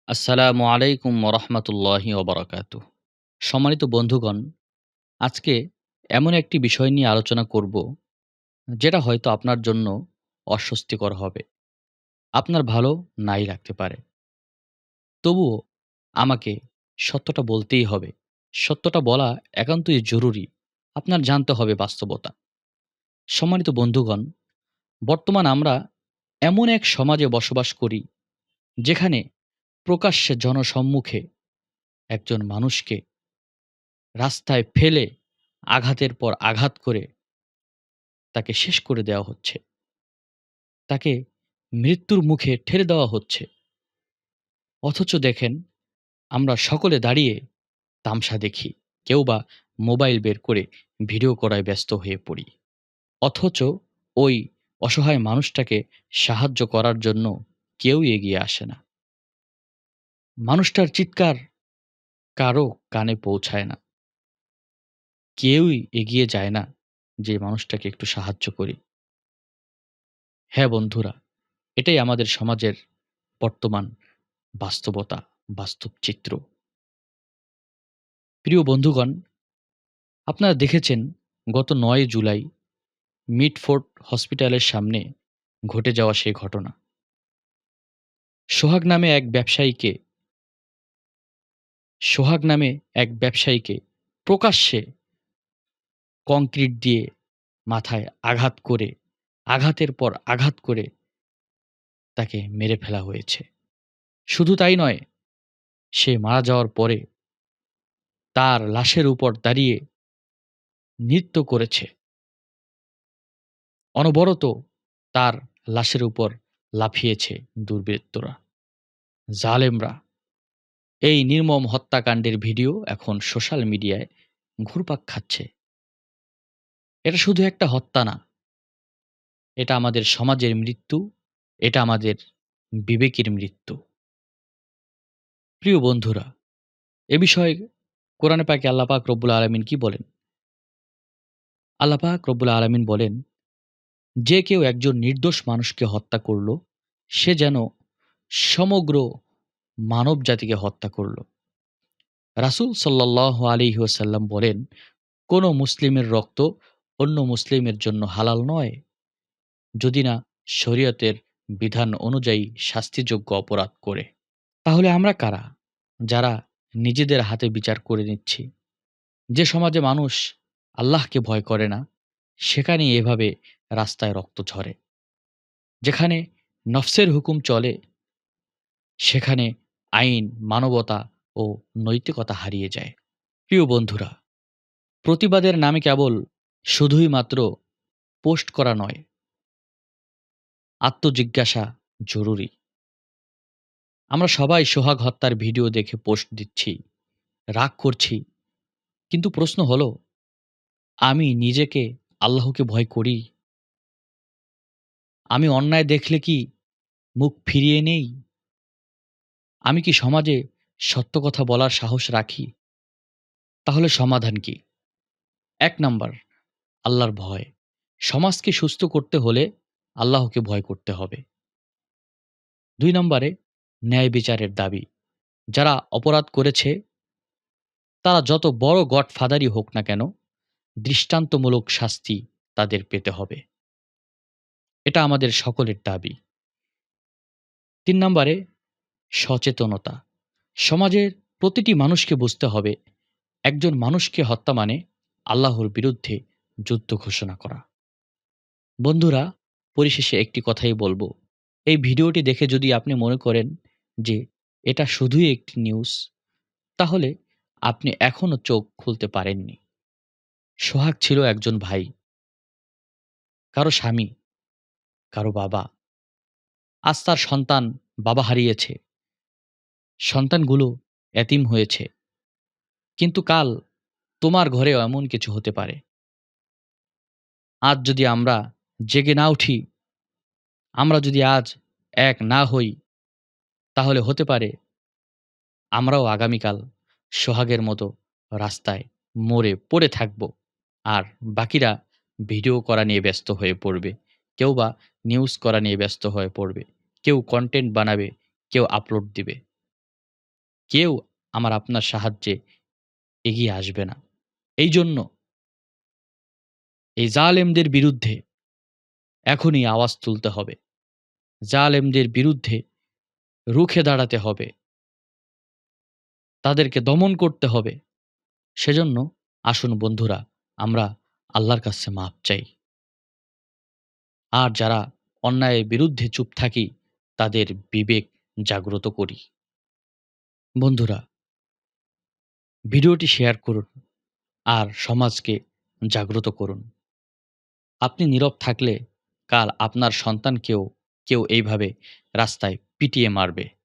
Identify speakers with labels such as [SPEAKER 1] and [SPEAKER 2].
[SPEAKER 1] আসসালামু আলাইকুম ওরহমতুল্লাহি ওবরাকাতুহ। সম্মানিত বন্ধুগণ, আজকে এমন একটি বিষয় নিয়ে আলোচনা করব, যেটা হয়তো আপনার জন্য অস্বস্তিকর হবে। আপনার ভালো নাই লাগতে পারে। তবুও আমাকে সত্যটা বলতেই হবে। সত্যটা বলা একান্তই জরুরি। আপনার জানতে হবে বাস্তবতা। সম্মানিত বন্ধুগণ, বর্তমান আমরা এমন এক সমাজে বসবাস করি, যেখানে প্রকাশ্যে জনসম্মুখে একজন মানুষকে রাস্তায় ফেলে আঘাতের পর আঘাত করে তাকে শেষ করে দেওয়া হচ্ছে। তাকে মৃত্যুর মুখে ঠেলে দেওয়া হচ্ছে। অথচ দেখেন, আমরা সকলে দাঁড়িয়ে তামসা দেখি। কেউ বা মোবাইল বের করে ভিডিও করায় ব্যস্ত হয়ে পড়ি। অথচ ওই অসহায় মানুষটাকে সাহায্য করার জন্য কেউই এগিয়ে আসে না। মানুষটার চিৎকার কারো কানে পৌঁছায় না। কেউই এগিয়ে যায় না যে মানুষটাকে একটু সাহায্য করি। হ্যাঁ বন্ধুরা, এটাই আমাদের সমাজের বর্তমান বাস্তবতা, বাস্তব চিত্র। প্রিয় বন্ধুগণ, আপনারা দেখেছেন গত ৯ জুলাই মিটফোর্ড হসপিটালের সামনে ঘটে যাওয়া সেই ঘটনা। সোহাগ নামে এক ব্যবসায়ীকে সোহাগ নামে এক ব্যবসায়ীকে প্রকাশ্যে কংক্রিট দিয়ে মাথায় আঘাত করে, আঘাতের পর আঘাত করে তাকে মেরে ফেলা হয়েছে। শুধু তাই নয়, সে মারা যাওয়ার পরে তার লাশের উপর দাঁড়িয়ে নৃত্য করেছে। অনবরত তার লাশের উপর লাফিয়েছে দুর্বৃত্তরা, জালেমরা। এই নির্মম হত্যাকাণ্ডের ভিডিও এখন সোশ্যাল মিডিয়ায় ঘুরপাক খাচ্ছে। এটা শুধু একটা হত্যা না, এটা আমাদের সমাজের মৃত্যু, এটা আমাদের বিবেকের মৃত্যু। প্রিয় বন্ধুরা, এ বিষয়ে কোরআনে পাকে আল্লাহ পাক রব্বুল আলামিন কি বলেন? আল্লাহ পাক রব্বুল আলামিন বলেন, যে কেউ একজন নির্দোষ মানুষকে হত্যা করল, সে যেন সমগ্র মানব জাতিকে হত্যা করল। রাসূল সাল্লাল্লাহু আলাইহি ওয়াসাল্লাম বলেন, কোন মুসলিমের রক্ত অন্য মুসলিমের জন্য হালাল নয়, যদি না শরীয়তের বিধান অনুযায়ী শাস্তিযোগ্য অপরাধ করে। তাহলে আমরা কারা, যারা নিজেদের হাতে বিচার করে নিচ্ছি? যে সমাজে মানুষ আল্লাহকে ভয় করে না, সেখানেই এভাবে রাস্তায় রক্ত ঝরে। যেখানে নফসের হুকুম চলে, সেখানে আইন, মানবতা ও নৈতিকতা হারিয়ে যায়। প্রিয় বন্ধুরা, প্রতিবাদের নামে কেবল শুধুই মাত্র পোস্ট করা নয়, আত্মজিজ্ঞাসা জরুরি। আমরা সবাই সোহাগ হত্যার ভিডিও দেখে পোস্ট দিচ্ছি, রাগ করছি। কিন্তু প্রশ্ন হলো, আমি নিজেকে, আল্লাহকে ভয় করি? আমি অন্যায় দেখলে কি মুখ ফিরিয়ে নেই? আমি কি সমাজে সত্য কথা বলার সাহস রাখি? তাহলে সমাধান কি? ১ নাম্বার, আল্লাহর ভয়। সমাজকে সুস্থ করতে হলে আল্লাহকে ভয় করতে হবে। ২ নম্বরে ন্যায় বিচারের দাবি। যারা অপরাধ করেছে, তারা যত বড় গডফাদারই হোক না কেন, দৃষ্টান্তমূলক শাস্তি তাদের পেতে হবে। এটা আমাদের সকলের দাবি। ৩ নম্বরে সচেতনতা। সমাজের প্রতিটি মানুষকে বুঝতে হবে, একজন মানুষকে হত্যা মানে আল্লাহর বিরুদ্ধে যুদ্ধ ঘোষণা করা। বন্ধুরা, পরিশেষে একটি কথাই বলব। এই ভিডিওটি দেখে যদি আপনি মনে করেন যে এটা শুধুই একটি নিউজ, তাহলে আপনি এখনো চোখ খুলতে পারেননি। সোহাগ ছিল একজন ভাই, কারো স্বামী, কারো বাবা। আজ তার সন্তান বাবা হারিয়েছে, সন্তানগুলো এতিম হয়েছে। কিন্তু কাল তোমার ঘরেও এমন কিছু হতে পারে। আজ যদি আমরা জেগে না উঠি, আমরা যদি আজ এক না হই, তাহলে হতে পারে আমরাও আগামীকাল সোহাগের মতো রাস্তায় মরে পড়ে থাকব। আর বাকিরা ভিডিও করা নিয়ে ব্যস্ত হয়ে পড়বে। কেউ বা নিউজ করা নিয়ে ব্যস্ত হয়ে পড়বে। কেউ কনটেন্ট বানাবে, কেউ আপলোড দিবে। কেউ আমার আপনার সাহায্যে এগিয়ে আসবে না। এইজন্য এই জালেমদের বিরুদ্ধে এখনই আওয়াজ তুলতে হবে। জালেমদের বিরুদ্ধে রুখে দাঁড়াতে হবে। তাদেরকে দমন করতে হবে। সেজন্য আসুন বন্ধুরা, আমরা আল্লাহর কাছে মাপ চাই। আর যারা অন্যায়ের বিরুদ্ধে চুপ থাকি, তাদের বিবেক জাগ্রত করি। বন্ধুরা, ভিডিওটি শেয়ার করুন আর সমাজকে জাগ্রত করুন। আপনি নীরব থাকলে কাল আপনার সন্তানকেও কেউ এইভাবে রাস্তায় পিটিয়ে মারবে।